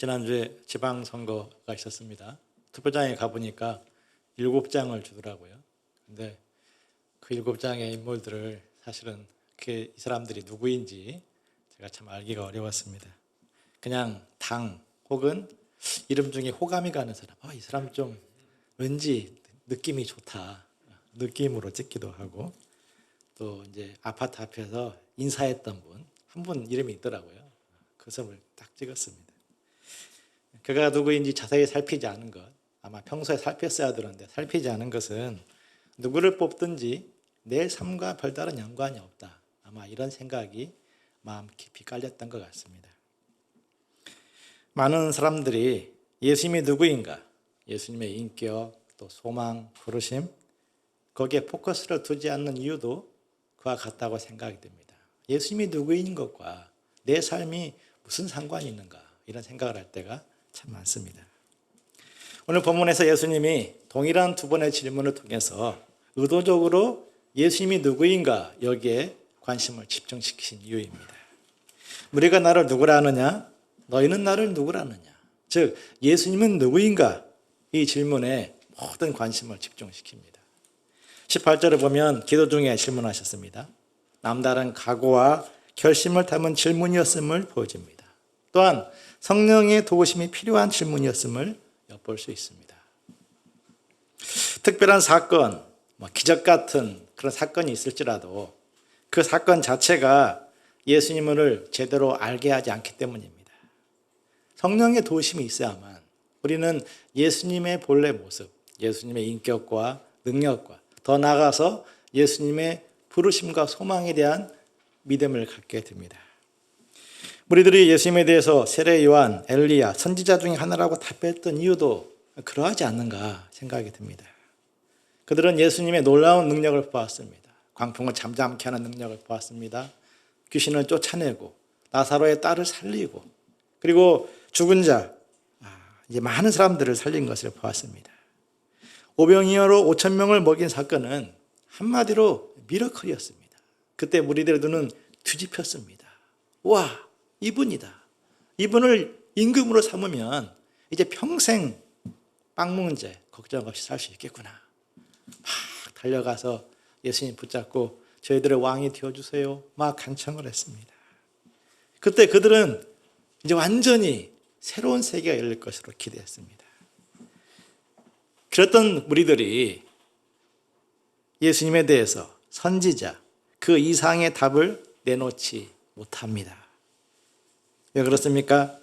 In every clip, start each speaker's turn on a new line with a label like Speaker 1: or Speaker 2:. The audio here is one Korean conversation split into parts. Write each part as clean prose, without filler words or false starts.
Speaker 1: 지난주에 지방선거가 있었습니다. 투표장에 가보니까 7장을 주더라고요. 근데 그 7장의 인물들을 사실은 이 사람들이 누구인지 제가 참 알기가 어려웠습니다. 그냥 당 혹은 이름 중에 호감이 가는 사람, 이 사람 좀 왠지 느낌이 좋다, 느낌으로 찍기도 하고, 또 이제 아파트 앞에서 인사했던 분, 한 분 이름이 있더라고요. 그 사람을 딱 찍었습니다. 그가 누구인지 자세히 살피지 않은 것, 아마 평소에 살폈어야 되는데 살피지 않은 것은 누구를 뽑든지 내 삶과 별다른 연관이 없다. 아마 이런 생각이 마음 깊이 깔렸던 것 같습니다. 많은 사람들이 예수님이 누구인가, 예수님의 인격, 또 소망, 부르심, 거기에 포커스를 두지 않는 이유도 그와 같다고 생각이 됩니다. 예수님이 누구인 것과 내 삶이 무슨 상관이 있는가, 이런 생각을 할 때가 참 많습니다. 오늘 본문에서 예수님이 동일한 두 번의 질문을 통해서 의도적으로 예수님이 누구인가 여기에 관심을 집중시키신 이유입니다. 우리가 나를 누구라 하느냐, 너희는 나를 누구라 하느냐, 즉 예수님은 누구인가, 이 질문에 모든 관심을 집중시킵니다. 18절을 보면 기도 중에 질문하셨습니다. 남다른 각오와 결심을 담은 질문이었음을 보여줍니다. 또한 성령의 도우심이 필요한 질문이었음을 엿볼 수 있습니다. 특별한 사건, 기적 같은 그런 사건이 있을지라도 그 사건 자체가 예수님을 제대로 알게 하지 않기 때문입니다. 성령의 도우심이 있어야만 우리는 예수님의 본래 모습, 예수님의 인격과 능력과 더 나아가서 예수님의 부르심과 소망에 대한 믿음을 갖게 됩니다. 우리들이 예수님에 대해서 세례 요한, 엘리야, 선지자 중에 하나라고 답했던 이유도 그러하지 않는가 생각이 듭니다. 그들은 예수님의 놀라운 능력을 보았습니다. 광풍을 잠잠케 하는 능력을 보았습니다. 귀신을 쫓아내고 나사로의 딸을 살리고, 그리고 죽은 자, 이제 많은 사람들을 살린 것을 보았습니다. 오병이어로 5천 명을 먹인 사건은 한마디로 미러클이었습니다. 그때 무리들의 눈은 뒤집혔습니다. 와, 이분이다. 이분을 임금으로 삼으면 이제 평생 빵 먹는 죄 걱정 없이 살 수 있겠구나. 막 달려가서 예수님 붙잡고 저희들의 왕이 되어주세요, 막 간청을 했습니다. 그때 그들은 이제 완전히 새로운 세계가 열릴 것으로 기대했습니다. 그랬던 무리들이 예수님에 대해서 선지자, 그 이상의 답을 내놓지 못합니다. 왜 그렇습니까?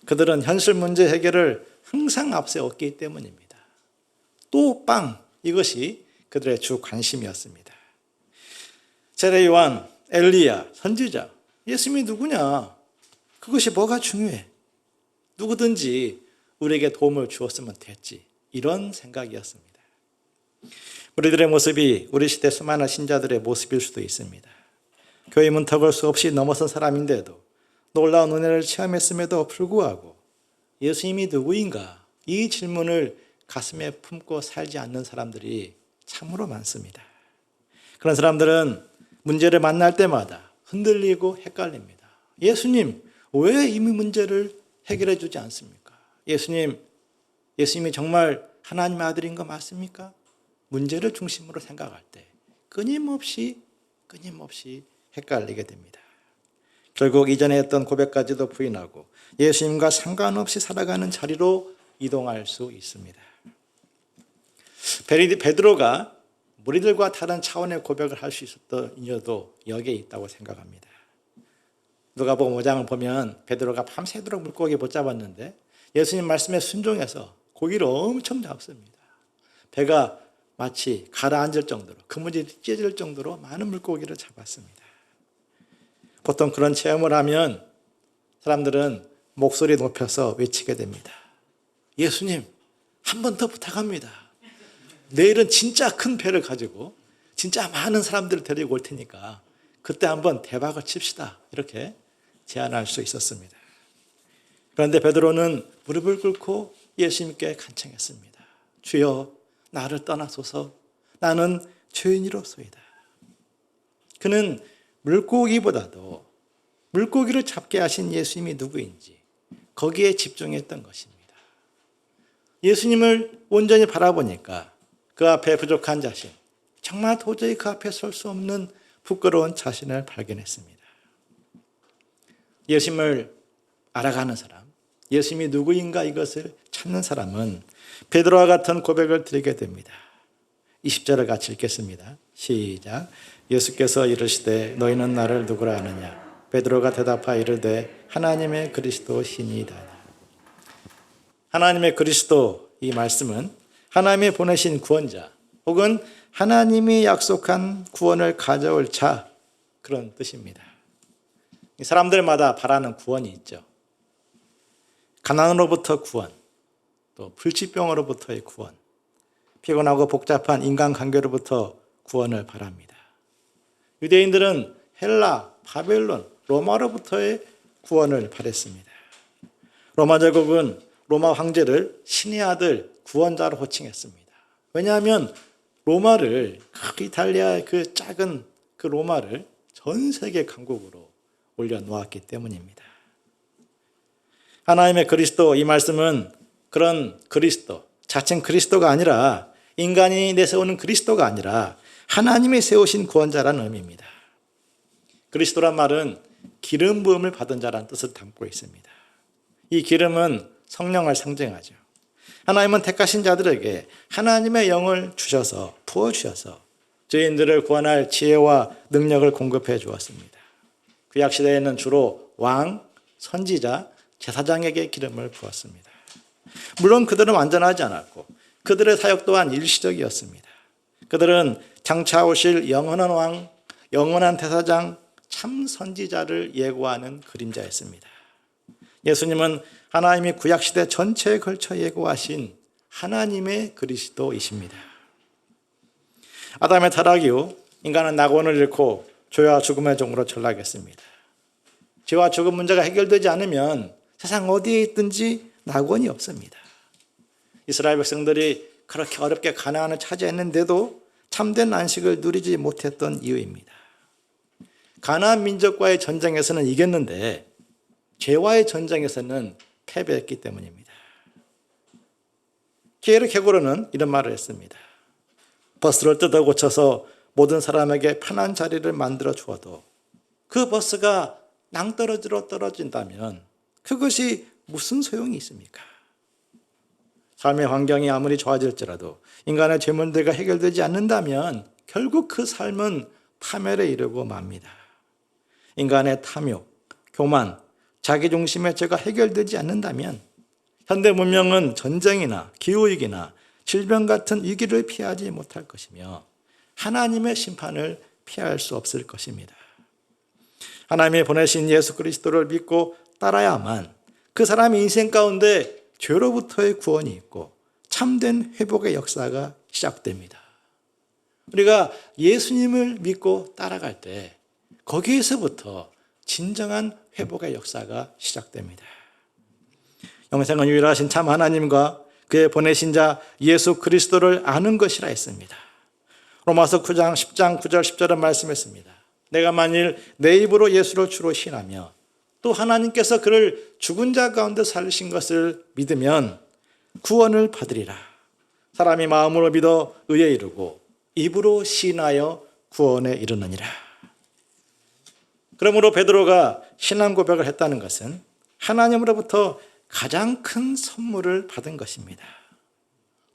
Speaker 1: 그들은 현실 문제 해결을 항상 앞세웠기 때문입니다. 또 빵, 이것이 그들의 주 관심이었습니다. 세례 요한, 엘리야, 선지자, 예수님이 누구냐? 그것이 뭐가 중요해? 누구든지 우리에게 도움을 주었으면 됐지, 이런 생각이었습니다. 우리들의 모습이 우리 시대 수많은 신자들의 모습일 수도 있습니다. 교회 문턱을 수없이 넘어선 사람인데도 놀라운 은혜를 체험했음에도 불구하고 예수님이 누구인가, 이 질문을 가슴에 품고 살지 않는 사람들이 참으로 많습니다. 그런 사람들은 문제를 만날 때마다 흔들리고 헷갈립니다. 예수님, 왜 이 문제를 해결해 주지 않습니까? 예수님이 정말 하나님의 아들인 거 맞습니까? 문제를 중심으로 생각할 때 끊임없이 헷갈리게 됩니다. 결국 이전에 했던 고백까지도 부인하고 예수님과 상관없이 살아가는 자리로 이동할 수 있습니다. 베드로가 무리들과 다른 차원의 고백을 할 수 있었던 이유도 여기에 있다고 생각합니다. 누가복음 5장을 보면 베드로가 밤새도록 물고기 붙잡았는데 예수님 말씀에 순종해서 고기를 엄청 잡습니다. 배가 마치 가라앉을 정도로, 그물이 찢어질 정도로 많은 물고기를 잡았습니다. 보통 그런 체험을 하면 사람들은 목소리 높여서 외치게 됩니다. 예수님, 한 번 더 부탁합니다. 내일은 진짜 큰 배를 가지고 진짜 많은 사람들을 데리고 올 테니까 그때 한번 대박을 칩시다, 이렇게 제안할 수 있었습니다. 그런데 베드로는 무릎을 꿇고 예수님께 간청했습니다. 주여, 나를 떠나소서, 나는 죄인이로소이다. 그는 물고기보다도 물고기를 잡게 하신 예수님이 누구인지, 거기에 집중했던 것입니다. 예수님을 온전히 바라보니까 그 앞에 부족한 자신, 정말 도저히 그 앞에 설 수 없는 부끄러운 자신을 발견했습니다. 예수님을 알아가는 사람, 예수님이 누구인가 이것을 찾는 사람은 베드로와 같은 고백을 드리게 됩니다. 20절을 같이 읽겠습니다. 시작. 예수께서 이르시되 너희는 나를 누구라 하느냐? 베드로가 대답하여 이르되 하나님의 그리스도 신이다. 하나님의 그리스도, 이 말씀은 하나님이 보내신 구원자 혹은 하나님이 약속한 구원을 가져올 자, 그런 뜻입니다. 사람들마다 바라는 구원이 있죠. 가난으로부터 구원, 또 불치병으로부터의 구원, 피곤하고 복잡한 인간관계로부터 구원을 바랍니다. 유대인들은 헬라, 바벨론, 로마로부터의 구원을 바랬습니다. 로마 제국은 로마 황제를 신의 아들, 구원자로 호칭했습니다. 왜냐하면 로마를, 이탈리아의 그 작은 그 로마를 전 세계 강국으로 올려놓았기 때문입니다. 하나님의 그리스도, 이 말씀은 그런 그리스도, 자칭 그리스도가 아니라, 인간이 내세우는 그리스도가 아니라 하나님이 세우신 구원자라는 의미입니다. 그리스도란 말은 기름 부음을 받은 자라는 뜻을 담고 있습니다. 이 기름은 성령을 상징하죠. 하나님은 택하신 자들에게 하나님의 영을 주셔서, 부어주셔서 죄인들을 구원할 지혜와 능력을 공급해 주었습니다. 구약 시대에는 주로 왕, 선지자, 제사장에게 기름을 부었습니다. 물론 그들은 완전하지 않았고 그들의 사역 또한 일시적이었습니다. 그들은 장차 오실 영원한 왕, 영원한 대사장, 참 선지자를 예고하는 그림자였습니다. 예수님은 하나님이 구약시대 전체에 걸쳐 예고하신 하나님의 그리스도이십니다. 아담의 타락 이후 인간은 낙원을 잃고 죄와 죽음의 종으로 전락했습니다. 죄와 죽음 문제가 해결되지 않으면 세상 어디에 있든지 낙원이 없습니다. 이스라엘 백성들이 그렇게 어렵게 가나안을 차지했는데도 참된 안식을 누리지 못했던 이유입니다. 가나안 민족과의 전쟁에서는 이겼는데 죄와의 전쟁에서는 패배했기 때문입니다. 기에르 케고르는 이런 말을 했습니다. 버스를 뜯어 고쳐서 모든 사람에게 편한 자리를 만들어 주어도 그 버스가 낭떠러지로 떨어진다면 그것이 무슨 소용이 있습니까? 삶의 환경이 아무리 좋아질지라도 인간의 죄 문제가 해결되지 않는다면 결국 그 삶은 파멸에 이르고 맙니다. 인간의 탐욕, 교만, 자기중심의 죄가 해결되지 않는다면 현대 문명은 전쟁이나 기후위기나 질병 같은 위기를 피하지 못할 것이며 하나님의 심판을 피할 수 없을 것입니다. 하나님이 보내신 예수 그리스도를 믿고 따라야만 그 사람의 인생 가운데 죄로부터의 구원이 있고 참된 회복의 역사가 시작됩니다. 우리가 예수님을 믿고 따라갈 때 거기에서부터 진정한 회복의 역사가 시작됩니다. 영생은 유일하신 참 하나님과 그의 보내신 자 예수 그리스도를 아는 것이라 했습니다. 로마서 9장 10장 9절 10절은 말씀했습니다. 내가 만일 내 입으로 예수를 주로 신하며 또 하나님께서 그를 죽은 자 가운데 살리신 것을 믿으면 구원을 받으리라. 사람이 마음으로 믿어 의에 이르고 입으로 시인하여 구원에 이르느니라. 그러므로 베드로가 신앙 고백을 했다는 것은 하나님으로부터 가장 큰 선물을 받은 것입니다.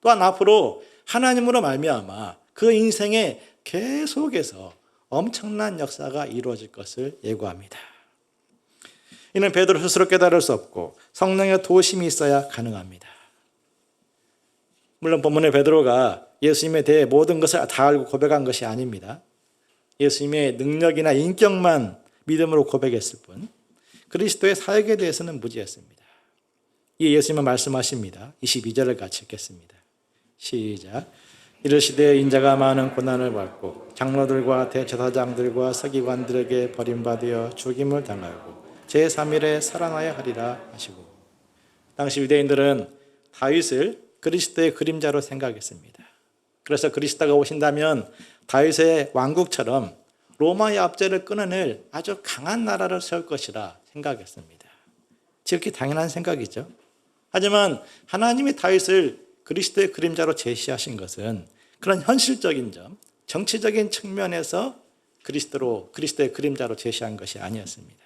Speaker 1: 또한 앞으로 하나님으로 말미암아 그 인생에 계속해서 엄청난 역사가 이루어질 것을 예고합니다. 이는 베드로 스스로 깨달을 수 없고 성령의 도심이 있어야 가능합니다. 물론 본문의 베드로가 예수님에 대해 모든 것을 다 알고 고백한 것이 아닙니다. 예수님의 능력이나 인격만 믿음으로 고백했을 뿐 그리스도의 사역에 대해서는 무지했습니다. 이 예수님은 말씀하십니다. 22절을 같이 읽겠습니다. 시작. 이르시되 인자가 많은 고난을 받고 장로들과 대제사장들과 서기관들에게 버림받아 죽임을 당하고 제3일에 살아나야 하리라 하시고, 당시 유대인들은 다윗을 그리스도의 그림자로 생각했습니다. 그래서 그리스도가 오신다면 다윗의 왕국처럼 로마의 압제를 끊어낼 아주 강한 나라를 세울 것이라 생각했습니다. 지극히 당연한 생각이죠. 하지만 하나님이 다윗을 그리스도의 그림자로 제시하신 것은 그런 현실적인 점, 정치적인 측면에서 그리스도의 그림자로 제시한 것이 아니었습니다.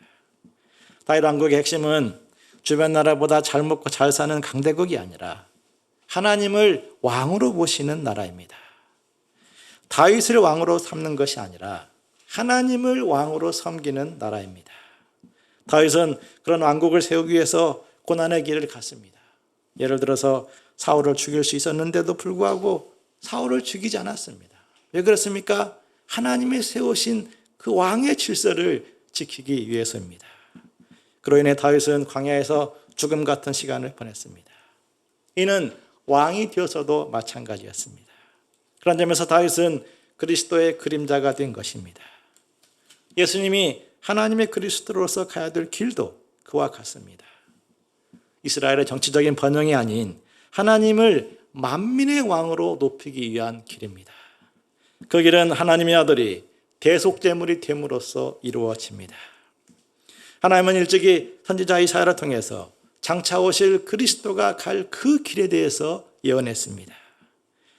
Speaker 1: 다윗 왕국의 핵심은 주변 나라보다 잘 먹고 잘 사는 강대국이 아니라 하나님을 왕으로 보시는 나라입니다. 다윗을 왕으로 삼는 것이 아니라 하나님을 왕으로 섬기는 나라입니다. 다윗은 그런 왕국을 세우기 위해서 고난의 길을 갔습니다. 예를 들어서 사울을 죽일 수 있었는데도 불구하고 사울을 죽이지 않았습니다. 왜 그렇습니까? 하나님이 세우신 그 왕의 질서를 지키기 위해서입니다. 그로 인해 다윗은 광야에서 죽음 같은 시간을 보냈습니다. 이는 왕이 되어서도 마찬가지였습니다. 그런 점에서 다윗은 그리스도의 그림자가 된 것입니다. 예수님이 하나님의 그리스도로서 가야 될 길도 그와 같습니다. 이스라엘의 정치적인 번영이 아닌 하나님을 만민의 왕으로 높이기 위한 길입니다. 그 길은 하나님의 아들이 대속제물이 됨으로써 이루어집니다. 하나님은 일찍이 선지자 이사야를 통해서 장차 오실 그리스도가 갈 그 길에 대해서 예언했습니다.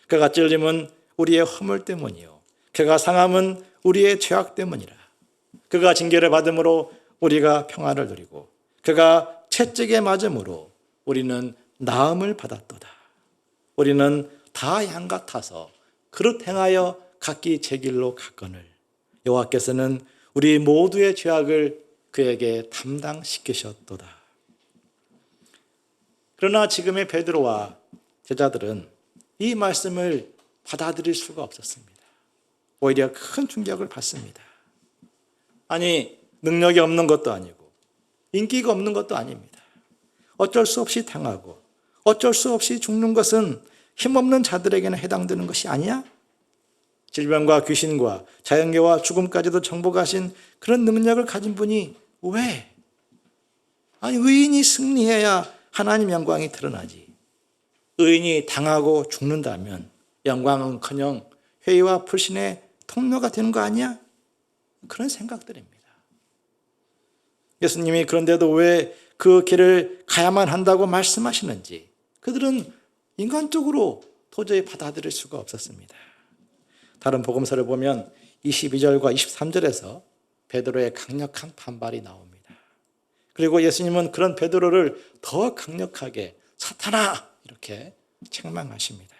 Speaker 1: 그가 찔림은 우리의 허물 때문이요 그가 상함은 우리의 죄악 때문이라. 그가 징계를 받음으로 우리가 평안을 누리고 그가 채찍에 맞음으로 우리는 나음을 받았도다. 우리는 다 양 같아서 그릇 행하여 각기 제 길로 갔거늘 여호와께서는 우리 모두의 죄악을 그에게 담당시키셨도다. 그러나 지금의 베드로와 제자들은 이 말씀을 받아들일 수가 없었습니다. 오히려 큰 충격을 받습니다. 아니, 능력이 없는 것도 아니고 인기가 없는 것도 아닙니다. 어쩔 수 없이 당하고 어쩔 수 없이 죽는 것은 힘없는 자들에게는 해당되는 것이 아니야? 질병과 귀신과 자연계와 죽음까지도 정복하신 그런 능력을 가진 분이 왜? 아니, 의인이 승리해야 하나님 영광이 드러나지. 의인이 당하고 죽는다면 영광은커녕 회의와 불신의 통로가 되는 거 아니야? 그런 생각들입니다. 예수님이 그런데도 왜 그 길을 가야만 한다고 말씀하시는지 그들은 인간적으로 도저히 받아들일 수가 없었습니다. 다른 복음서를 보면 22절과 23절에서 베드로의 강력한 반발이 나옵니다. 그리고 예수님은 그런 베드로를 더 강력하게 사탄아! 이렇게 책망하십니다.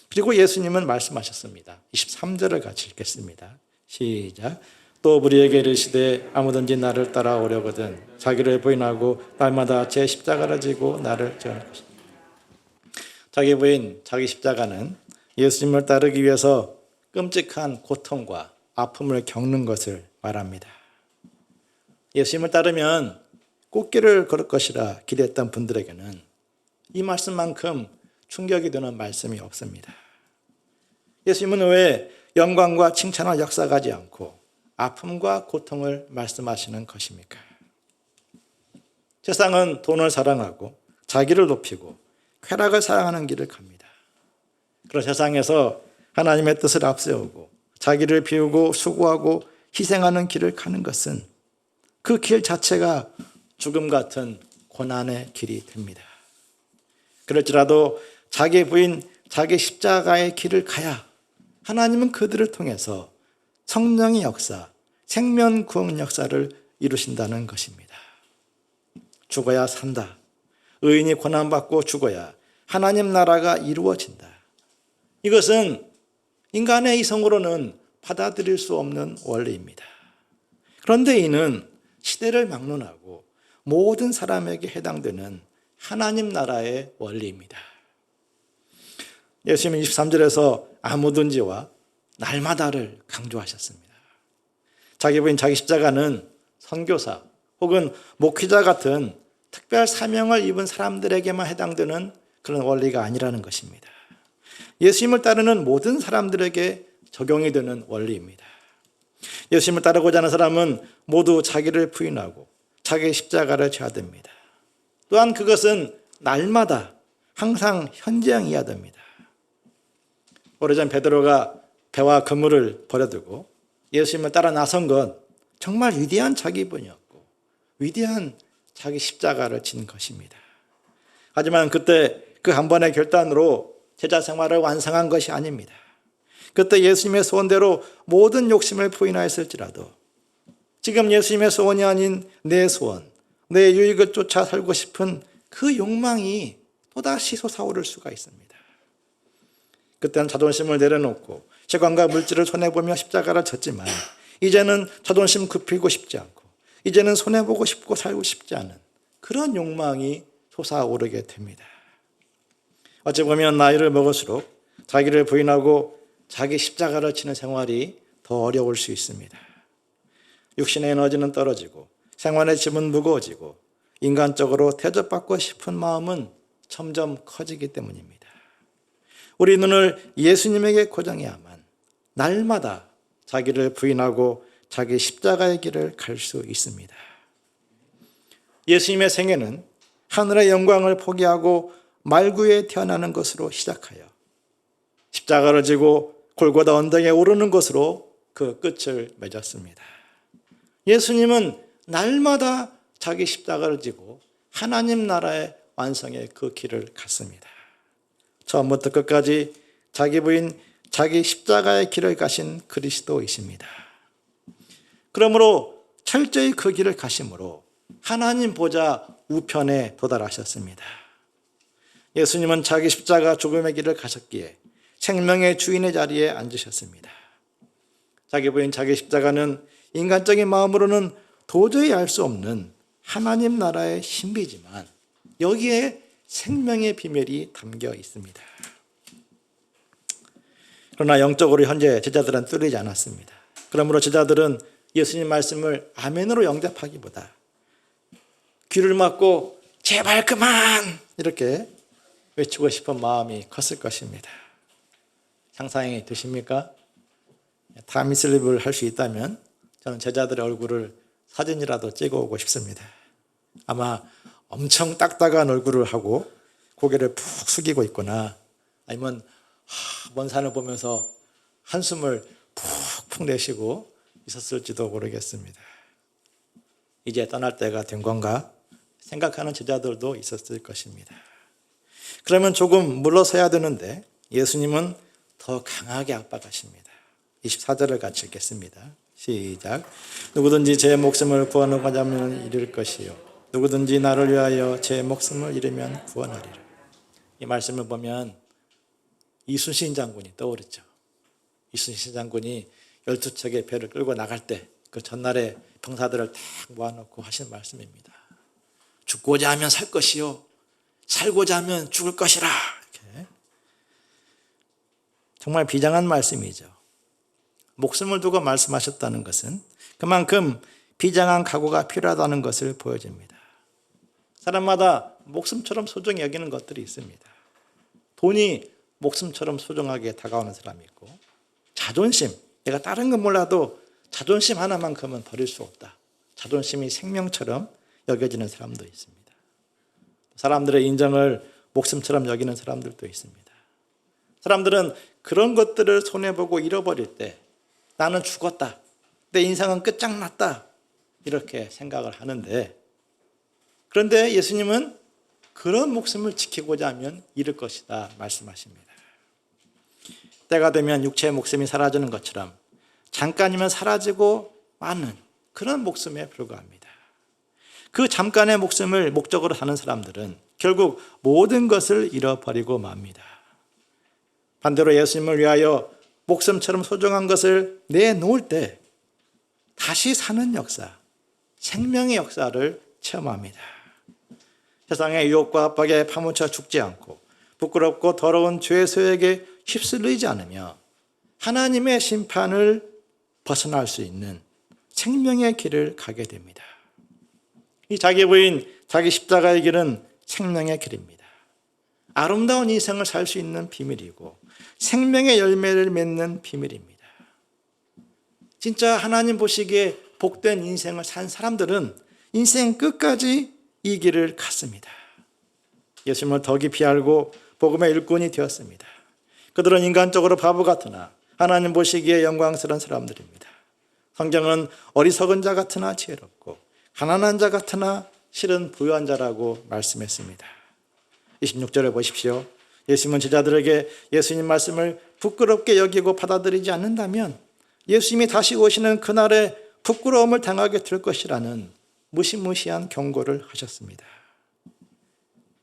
Speaker 1: 그리고 예수님은 말씀하셨습니다. 23절을 같이 읽겠습니다. 시작. 또 우리에게 이르시되 아무든지 나를 따라오려거든 자기를 부인하고 날마다 제 십자가를 지고 나를 져야 할 것이다. 자기 부인, 자기 십자가는 예수님을 따르기 위해서 끔찍한 고통과 아픔을 겪는 것을 말합니다. 예수님을 따르면 꽃길을 걸을 것이라 기대했던 분들에게는 이 말씀만큼 충격이 되는 말씀이 없습니다. 예수님은 왜 영광과 칭찬을 역사하지 않고 아픔과 고통을 말씀하시는 것입니까? 세상은 돈을 사랑하고 자기를 높이고 쾌락을 사랑하는 길을 갑니다. 그런 세상에서 하나님의 뜻을 앞세우고 자기를 비우고 수고하고 희생하는 길을 가는 것은 그 길 자체가 죽음 같은 고난의 길이 됩니다. 그럴지라도 자기 부인, 자기 십자가의 길을 가야 하나님은 그들을 통해서 성령의 역사, 생명 구원 역사를 이루신다는 것입니다. 죽어야 산다. 의인이 고난받고 죽어야 하나님 나라가 이루어진다. 이것은 인간의 이성으로는 받아들일 수 없는 원리입니다. 그런데 이는 시대를 막론하고 모든 사람에게 해당되는 하나님 나라의 원리입니다. 예수님은 23절에서 아무든지와 날마다를 강조하셨습니다. 자기 부인 자기 십자가는 선교사 혹은 목회자 같은 특별 사명을 입은 사람들에게만 해당되는 그런 원리가 아니라는 것입니다. 예수님을 따르는 모든 사람들에게 적용이 되는 원리입니다. 예수님을 따르고자 하는 사람은 모두 자기를 부인하고 자기 십자가를 져야 됩니다. 또한 그것은 날마다 항상 현장이어야 됩니다. 오래전 베드로가 배와 그물을 버려두고 예수님을 따라 나선 건 정말 위대한 자기 부인이었고 위대한 자기 십자가를 진 것입니다. 하지만 그때 그 한 번의 결단으로 제자 생활을 완성한 것이 아닙니다. 그때 예수님의 소원대로 모든 욕심을 부인하였을지라도 지금 예수님의 소원이 아닌 내 소원, 내 유익을 쫓아 살고 싶은 그 욕망이 또다시 솟아오를 수가 있습니다. 그때는 자존심을 내려놓고 세관과 물질을 손해보며 십자가를 졌지만 이제는 자존심 굽히고 싶지 않고 이제는 손해보고 싶고 살고 싶지 않은 그런 욕망이 솟아오르게 됩니다. 어찌 보면 나이를 먹을수록 자기를 부인하고 자기 십자가를 치는 생활이 더 어려울 수 있습니다. 육신의 에너지는 떨어지고 생활의 짐은 무거워지고 인간적으로 대접받고 싶은 마음은 점점 커지기 때문입니다. 우리 눈을 예수님에게 고정해야만 날마다 자기를 부인하고 자기 십자가의 길을 갈 수 있습니다. 예수님의 생애는 하늘의 영광을 포기하고 말구에 태어나는 것으로 시작하여 십자가를 지고 골고다 언덕에 오르는 것으로 그 끝을 맺었습니다. 예수님은 날마다 자기 십자가를 지고 하나님 나라의 완성의 그 길을 갔습니다. 처음부터 끝까지 자기 부인, 자기 십자가의 길을 가신 그리스도이십니다. 그러므로 철저히 그 길을 가심으로 하나님 보좌 우편에 도달하셨습니다. 예수님은 자기 십자가 죽음의 길을 가셨기에 생명의 주인의 자리에 앉으셨습니다. 자기 부인 자기 십자가는 인간적인 마음으로는 도저히 알 수 없는 하나님 나라의 신비지만 여기에 생명의 비밀이 담겨 있습니다. 그러나 영적으로 현재 제자들은 뚫리지 않았습니다. 그러므로 제자들은 예수님 말씀을 아멘으로 영접하기보다 귀를 막고 제발 그만 이렇게 외치고 싶은 마음이 컸을 것입니다. 상상이 되십니까? 타임슬립을 할 수 있다면 저는 제자들의 얼굴을 사진이라도 찍어오고 싶습니다. 아마 엄청 딱딱한 얼굴을 하고 고개를 푹 숙이고 있거나 아니면 먼 산을 보면서 한숨을 푹푹 내쉬고 있었을지도 모르겠습니다. 이제 떠날 때가 된 건가 생각하는 제자들도 있었을 것입니다. 그러면 조금 물러서야 되는데 예수님은 더 강하게 압박하십니다. 24절을 같이 읽겠습니다. 시작. 누구든지 제 목숨을 구원하고자 하면 잃을 것이요 누구든지 나를 위하여 제 목숨을 잃으면 구원하리라. 이 말씀을 보면 이순신 장군이 떠오르죠. 이순신 장군이 12척의 배를 끌고 나갈 때 그 전날에 병사들을 딱 모아놓고 하신 말씀입니다. 죽고자 하면 살 것이요 살고자 하면 죽을 것이라. 이렇게. 정말 비장한 말씀이죠. 목숨을 두고 말씀하셨다는 것은 그만큼 비장한 각오가 필요하다는 것을 보여줍니다. 사람마다 목숨처럼 소중히 여기는 것들이 있습니다. 돈이 목숨처럼 소중하게 다가오는 사람이 있고 자존심, 내가 다른 건 몰라도 자존심 하나만큼은 버릴 수 없다. 자존심이 생명처럼 여겨지는 사람도 있습니다. 사람들의 인정을 목숨처럼 여기는 사람들도 있습니다. 사람들은 그런 것들을 손해보고 잃어버릴 때 나는 죽었다. 내 인생은 끝장났다. 이렇게 생각을 하는데 그런데 예수님은 그런 목숨을 지키고자 하면 잃을 것이다 말씀하십니다. 때가 되면 육체의 목숨이 사라지는 것처럼 잠깐이면 사라지고 마는 그런 목숨에 불과합니다. 그 잠깐의 목숨을 목적으로 사는 사람들은 결국 모든 것을 잃어버리고 맙니다. 반대로 예수님을 위하여 목숨처럼 소중한 것을 내놓을 때 다시 사는 역사, 생명의 역사를 체험합니다. 세상의 유혹과 압박에 파묻혀 죽지 않고 부끄럽고 더러운 죄의 소욕에 휩쓸리지 않으며 하나님의 심판을 벗어날 수 있는 생명의 길을 가게 됩니다. 이 자기 부인, 자기 십자가의 길은 생명의 길입니다. 아름다운 인생을 살 수 있는 비밀이고 생명의 열매를 맺는 비밀입니다. 진짜 하나님 보시기에 복된 인생을 산 사람들은 인생 끝까지 이 길을 갔습니다. 예수님을 더 깊이 알고 복음의 일꾼이 되었습니다. 그들은 인간적으로 바보 같으나 하나님 보시기에 영광스러운 사람들입니다. 성경은 어리석은 자 같으나 지혜롭고 가난한 자 같으나 실은 부유한 자라고 말씀했습니다. 26절을 보십시오. 예수님은 제자들에게 예수님 말씀을 부끄럽게 여기고 받아들이지 않는다면 예수님이 다시 오시는 그날에 부끄러움을 당하게 될 것이라는 무시무시한 경고를 하셨습니다.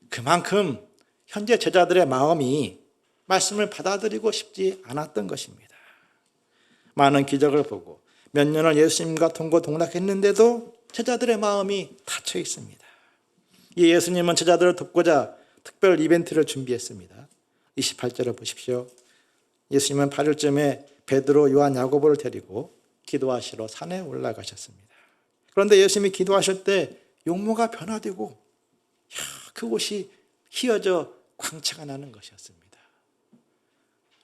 Speaker 1: 그만큼 현재 제자들의 마음이 말씀을 받아들이고 싶지 않았던 것입니다. 많은 기적을 보고 몇 년을 예수님과 동고동락했는데도 제자들의 마음이 닫혀 있습니다. 이 예수님은 제자들을 돕고자 특별 이벤트를 준비했습니다. 28절을 보십시오. 예수님은 8일쯤에 베드로, 요한, 야고보를 데리고 기도하시러 산에 올라가셨습니다. 그런데 예수님이 기도하실 때 용모가 변화되고 그곳이 휘어져 광채가 나는 것이었습니다.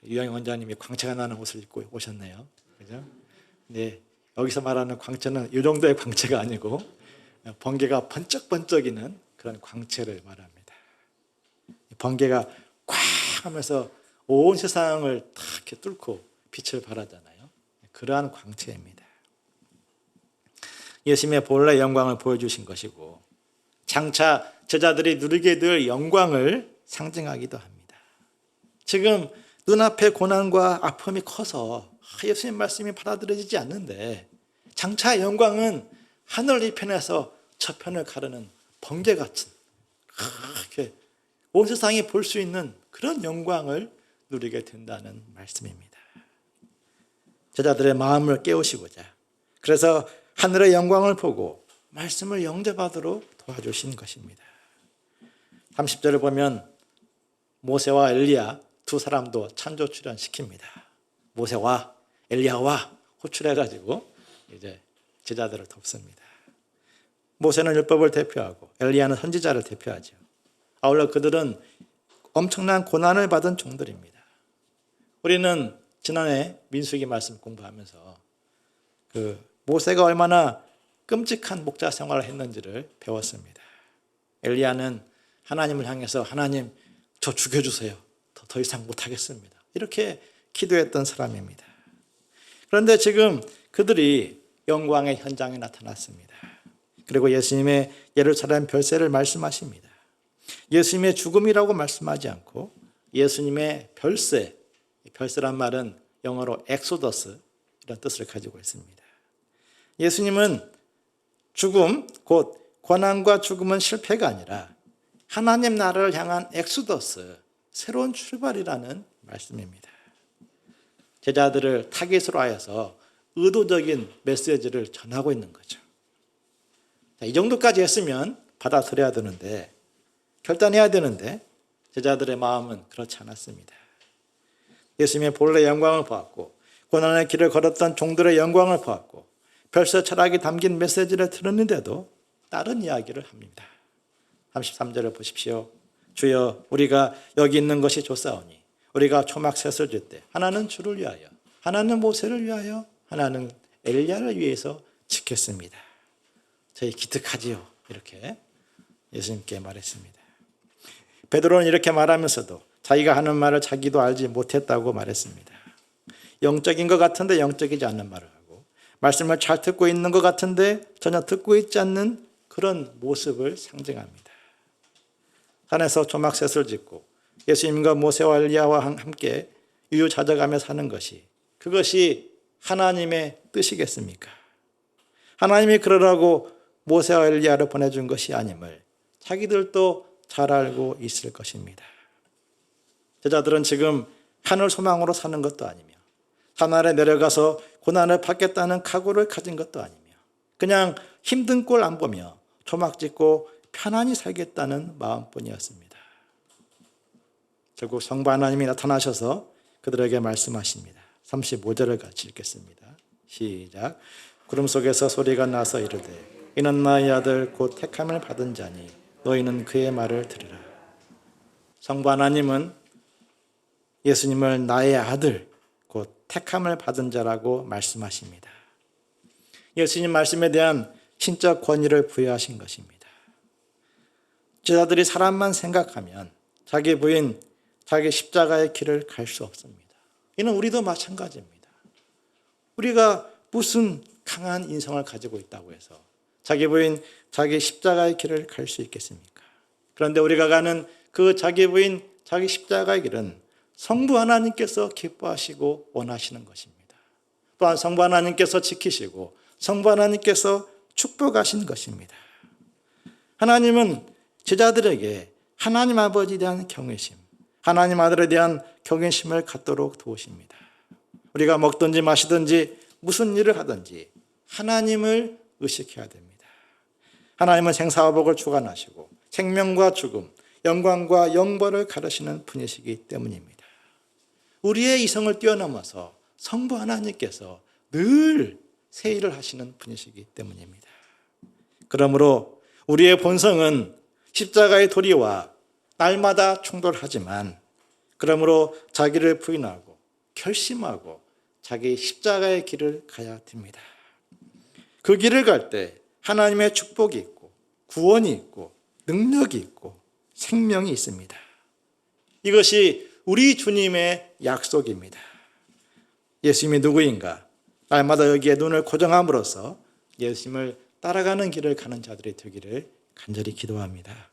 Speaker 1: 유영 원장님이 광채가 나는 옷을 입고 오셨네요. 그죠? 네, 여기서 말하는 광채는 이 정도의 광채가 아니고 번개가 번쩍번쩍이는 그런 광채를 말합니다. 번개가 꽉 하면서 온 세상을 다 이렇게 뚫고 빛을 발하잖아요. 그러한 광채입니다. 예수님의 본래 영광을 보여주신 것이고 장차 제자들이 누리게 될 영광을 상징하기도 합니다. 지금 눈앞에 고난과 아픔이 커서 예수님 말씀이 받아들여지지 않는데 장차 영광은 하늘 이편에서 저편을 가르는 번개 같은 이렇게 온 세상이 볼 수 있는 그런 영광을 누리게 된다는 말씀입니다. 제자들의 마음을 깨우시고자 그래서 하늘의 영광을 보고 말씀을 영접하도록 도와주신 것입니다. 30절을 보면 모세와 엘리야 두 사람도 찬조 출연시킵니다. 모세와 엘리야와 호출해가지고 이제 제자들을 돕습니다. 모세는 율법을 대표하고 엘리야는 선지자를 대표하죠. 아울러 그들은 엄청난 고난을 받은 종들입니다. 우리는 지난해 민수기 말씀 공부하면서 그 모세가 얼마나 끔찍한 목자 생활을 했는지를 배웠습니다. 엘리야는 하나님을 향해서 하나님 저 죽여주세요. 더 이상 못하겠습니다. 이렇게 기도했던 사람입니다. 그런데 지금 그들이 영광의 현장에 나타났습니다. 그리고 예수님의 예루살렘 별세를 말씀하십니다. 예수님의 죽음이라고 말씀하지 않고 예수님의 별세, 별세란 말은 영어로 엑소더스 이런 뜻을 가지고 있습니다. 예수님은 죽음, 곧 고난과 죽음은 실패가 아니라 하나님 나라를 향한 엑소더스, 새로운 출발이라는 말씀입니다. 제자들을 타깃으로 하여서 의도적인 메시지를 전하고 있는 거죠. 이 정도까지 했으면 받아들여야 되는데 결단해야 되는데 제자들의 마음은 그렇지 않았습니다. 예수님의 본래 영광을 보았고 고난의 길을 걸었던 종들의 영광을 보았고 별세 철학이 담긴 메시지를 들었는데도 다른 이야기를 합니다. 33절을 보십시오. 주여 우리가 여기 있는 것이 좋사오니 우리가 초막셋을 줄 때 하나는 주를 위하여 하나는 모세를 위하여 하나는 엘리야를 위해서 지켰습니다. 저희 기특하지요. 이렇게 예수님께 말했습니다. 베드로는 이렇게 말하면서도 자기가 하는 말을 자기도 알지 못했다고 말했습니다. 영적인 것 같은데 영적이지 않는 말을 하고 말씀을 잘 듣고 있는 것 같은데 전혀 듣고 있지 않는 그런 모습을 상징합니다. 산에서 초막셋을 짓고 예수님과 모세와 엘리야와 함께 유유자적하며 사는 것이 그것이 하나님의 뜻이겠습니까? 하나님이 그러라고 모세와 엘리야를 보내준 것이 아님을 자기들도 잘 알고 있을 것입니다. 제자들은 지금 하늘 소망으로 사는 것도 아니며 산 아래 내려가서 고난을 받겠다는 각오를 가진 것도 아니며 그냥 힘든 꼴 안 보며 초막 짓고 편안히 살겠다는 마음뿐이었습니다. 결국 성부 하나님이 나타나셔서 그들에게 말씀하십니다. 35절을 같이 읽겠습니다. 시작. 구름 속에서 소리가 나서 이르되 이는 나의 아들 곧 택함을 받은 자니 너희는 그의 말을 들으라. 성부 하나님은 예수님을 나의 아들 곧 택함을 받은 자라고 말씀하십니다. 예수님 말씀에 대한 신적 권위를 부여하신 것입니다. 제자들이 사람만 생각하면 자기 부인, 자기 십자가의 길을 갈 수 없습니다. 이는 우리도 마찬가지입니다. 우리가 무슨 강한 인성을 가지고 있다고 해서 자기 부인, 자기 십자가의 길을 갈 수 있겠습니까? 그런데 우리가 가는 그 자기 부인, 자기 십자가의 길은 성부 하나님께서 기뻐하시고 원하시는 것입니다. 또한 성부 하나님께서 지키시고 성부 하나님께서 축복하신 것입니다. 하나님은 제자들에게 하나님 아버지에 대한 경외심, 하나님 아들에 대한 경외심을 갖도록 도우십니다. 우리가 먹든지 마시든지 무슨 일을 하든지 하나님을 의식해야 됩니다. 하나님은 생사와 복을 주관하시고 생명과 죽음, 영광과 영벌을 가르시는 분이시기 때문입니다. 우리의 이성을 뛰어넘어서 성부 하나님께서 늘 새 일을 하시는 분이시기 때문입니다. 그러므로 우리의 본성은 십자가의 도리와 날마다 충돌하지만 그러므로 자기를 부인하고 결심하고 자기 십자가의 길을 가야 됩니다. 그 길을 갈 때 하나님의 축복이 있고 구원이 있고 능력이 있고 생명이 있습니다. 이것이 우리 주님의 약속입니다. 예수님이 누구인가? 날마다 여기에 눈을 고정함으로써 예수님을 따라가는 길을 가는 자들이 되기를 간절히 기도합니다.